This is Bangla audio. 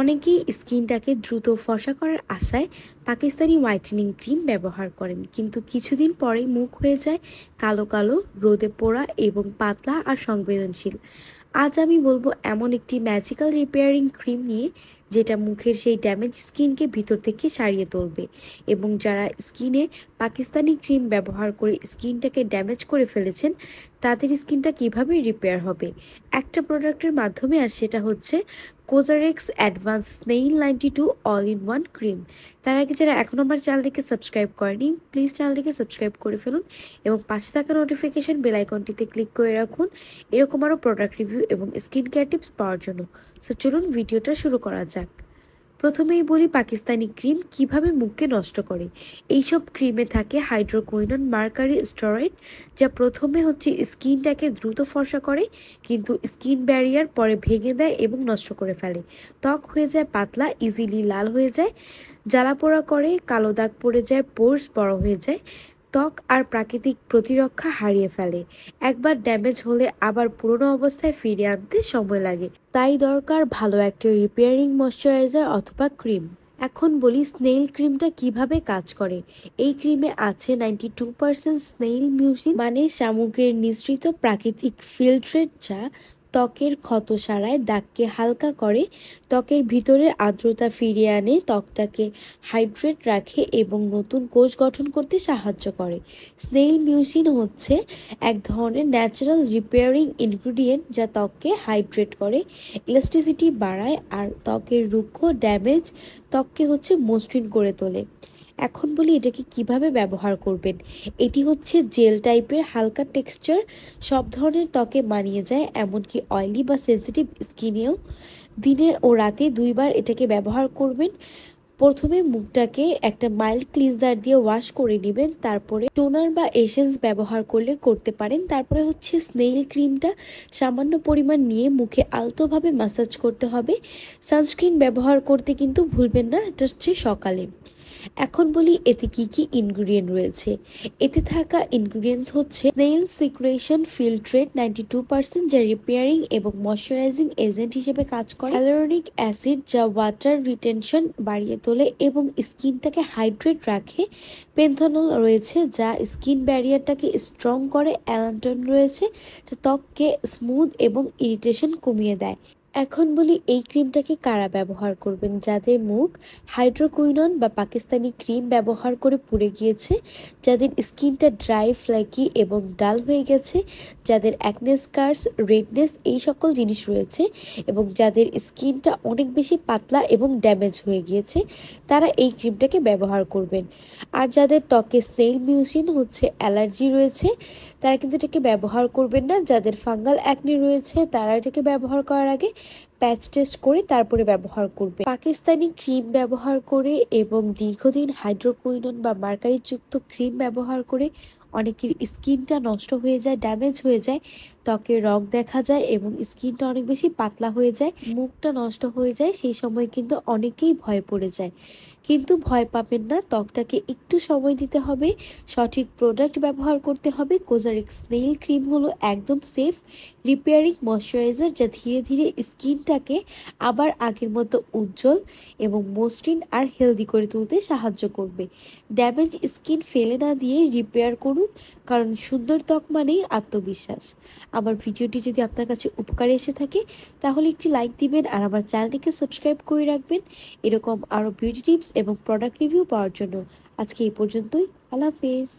অনেকেই স্কিনটাকে দ্রুত ফর্সা করার আশায় পাকিস্তানি হোয়াইটেনিং ক্রিম ব্যবহার করেন, কিন্তু কিছুদিন পরেই মুখ হয়ে যায় কালো কালো, রোদে পোড়া এবং পাতলা আর সংবেদনশীল। আজ আমি বলবো এমন একটি ম্যাজিক্যাল রিপেয়ারিং ক্রিম নিয়ে, যেটা মুখের সেই ড্যামেজ স্কিনকে ভিতর থেকে সারিয়ে তুলবে। এবং যারা স্কিনে পাকিস্তানি ক্রিম ব্যবহার করে স্কিনটাকে ড্যামেজ করে ফেলেছেন, তাদের স্কিনটা কিভাবে রিপেয়ার হবে একটা প্রোডাক্টের মাধ্যমে, আর সেটা হচ্ছে COSRX advance snail 92 all in one cream. তার আগে যারা এখনও আমার চ্যানেলটিকে সাবস্ক্রাইব করেনি, প্লিজ চ্যানেলটিকে সাবস্ক্রাইব করে ফেলুন এবং পাশে থাকা নোটিফিকেশন বেল আইকনটিতে ক্লিক করে রাখুন এরকম আরও প্রোডাক্ট রিভিউ এবং স্কিন কেয়ার টিপস পাওয়ার জন্য। সো চলুন ভিডিওটা শুরু করা যাক। প্রথমেই বলি পাকিস্তানি ক্রিম কিভাবে মুখকে নষ্ট করে। এইসব ক্রিমে থাকে হাইড্রোকুইনন মার্কারি স্টেরয়েড, যা প্রথমে হচ্ছে স্কিনটাকে দ্রুত ফর্সা করে, কিন্তু স্কিন ব্যারিয়ার পরে ভেঙে দেয় এবং নষ্ট করে ফেলে। ত্বক হয়ে যায় পাতলা, ইজিলি লাল হয়ে যায়, জ্বালাপোড়া করে, কালো দাগ পড়ে যায়, পোর্স বড় হয়ে যায়, ত্বক আর প্রাকৃতিক প্রতিরক্ষা হারিয়ে ফেলে। একবার ড্যামেজ হলে আবার পুরনো অবস্থায় ফিরিয়ে আনতে সময় লাগে। তাই দরকার ভালো একটা রিপেয়ারিং ময়শ্চারাইজার অথবা ক্রিম। এখন বলি স্নেইল ক্রিমটা কিভাবে কাজ করে। এই ক্রিমে আছে 92% স্নেইল মিউসিন, মানে শামুকের নিঃসৃত প্রাকৃতিক ফিল্ট্রেট, যা ত্বকের ক্ষত সারায়, দাগকে হালকা করে, ত্বকের ভিতরে আর্দ্রতা ফিরিয়ে আনে, ত্বকটাকে হাইড্রেট রাখে এবং নতুন কোষ গঠন করতে সাহায্য করে। স্নেইল মিউসিন হচ্ছে এক ধরনের ন্যাচারাল রিপেয়ারিং ইনগ্রিডিয়েন্ট, যা ত্বককে হাইড্রেট করে, ইলাস্টিসিটি বাড়ায় আর ত্বকের রুক্ষ ড্যামেজ ত্বককে হচ্ছে মসৃণ করে তোলে। এখন বলি এটাকে কিভাবে ব্যবহার করবেন। এটি হচ্ছে জেল টাইপের, হালকা টেক্সচার, সব ধরনের ত্বকে মানিয়ে যায়, এমনকি অয়েলি বা সেন্সিটিভ স্কিনেও। দিনে ও রাতে দুইবার এটাকে ব্যবহার করবেন। প্রথমে মুখটাকে একটা মাইল্ড ক্লিনজার দিয়ে ওয়াশ করে নেবেন, তারপরে টোনার বা এসেন্স ব্যবহার করলে করতে পারেন। তারপরে হচ্ছে স্নেইল ক্রিমটা সামান্য পরিমাণ নিয়ে মুখে আলতোভাবে ম্যাসাজ করতে হবে। সানস্ক্রিন ব্যবহার করতে কিন্তু ভুলবেন না, এটা হচ্ছে সকালে। এখন বলি এতে কি কি ইনগ্রিডিয়েন্ট রয়েছে। এতে থাকা ইনগ্রিডিয়েন্টস হচ্ছে স্নেইল সিক্রেশন ফিল্ট্রেট 92%, যা রিপেয়ারিং এবং ময়শ্চারাইজিং এজেন্ট হিসেবে কাজ করে, হ্যালুরনিক অ্যাসিড, যা ওয়াটার রিটেনশন বাড়িয়ে তোলে এবং স্কিনটাকে হাইড্রেট রাখে, পেন্থনল রয়েছে যা স্কিন ব্যারিয়ারটাকে স্ট্রং করে, অ্যালান্টন রয়েছে যা ত্বককে স্মুথ এবং ইরিটেশন কমিয়ে দেয়। এখন বলি এই ক্রিমটাকে কারা ব্যবহার করবেন। যাদের মুখ হাইড্রোকুইনন বা পাকিস্তানি ক্রিম ব্যবহার করে পুড়ে গিয়েছে, যাদের স্কিনটা ড্রাই, ফ্ল্যাকি এবং ডাল হয়ে গেছে, যাদের অ্যাকনে, স্কার্স, রেডনেস এই সকল জিনিস রয়েছে, এবং যাদের স্কিনটা অনেক বেশি পাতলা এবং ড্যামেজ হয়ে গিয়েছে, তারা এই ক্রিমটাকে ব্যবহার করবেন। আর যাদের ত্বকে স্নেইল মিউসিন হচ্ছে অ্যালার্জি রয়েছে, তারা কিন্তু এটাকে ব্যবহার করবেন না। যাদের ফাঙ্গাল অ্যাকনে রয়েছে, তারা এটাকে ব্যবহার করার আগে প্যাচ টেস্ট করে তারপরে ব্যবহার করবে। পাকিস্তানি ক্রিম ব্যবহার করে এবং দীর্ঘদিন হাইড্রোকুইনন বা মার্কারিযুক্ত ক্রিম ব্যবহার করে অনেকের স্কিনটা নষ্ট হয়ে যায়, ড্যামেজ হয়ে যায়, ত্বকের রং দেখা যায় এবং স্কিনটা অনেক বেশি পাতলা হয়ে যায়, মুখটা নষ্ট হয়ে যায়। সেই সময় কিন্তু অনেকেই ভয় পড়ে যায়, কিন্তু ভয় পাবেন না। ত্বকটাকে একটু সময় দিতে হবে, সঠিক প্রোডাক্ট ব্যবহার করতে হবে। কোজারেক্স স্নেইল ক্রিম হলো একদম সেফ রিপেয়ারিং ময়শ্চারাইজার, যা ধীরে ধীরে স্কিনটাকে আবার আগের মতো উজ্জ্বল এবং মসৃণ আর হেলদি করে তুলতে সাহায্য করবে। ড্যামেজ স্কিন ফেলে না দিয়ে রিপেয়ার করুন, কারণ সুন্দর ত্বক মানেই আত্মবিশ্বাস। আমার ভিডিওটি যদি আপনার কাছে উপকারে এসে থাকে, তাহলে একটি লাইক দিবেন আর আমার চ্যানেলটিকে সাবস্ক্রাইব করে রাখবেন এরকম আরও বিউটি টিপস এবং প্রোডাক্ট রিভিউ পাওয়ার জন্য। আজকে এই পর্যন্তই। আল্লাহ হাফেজ।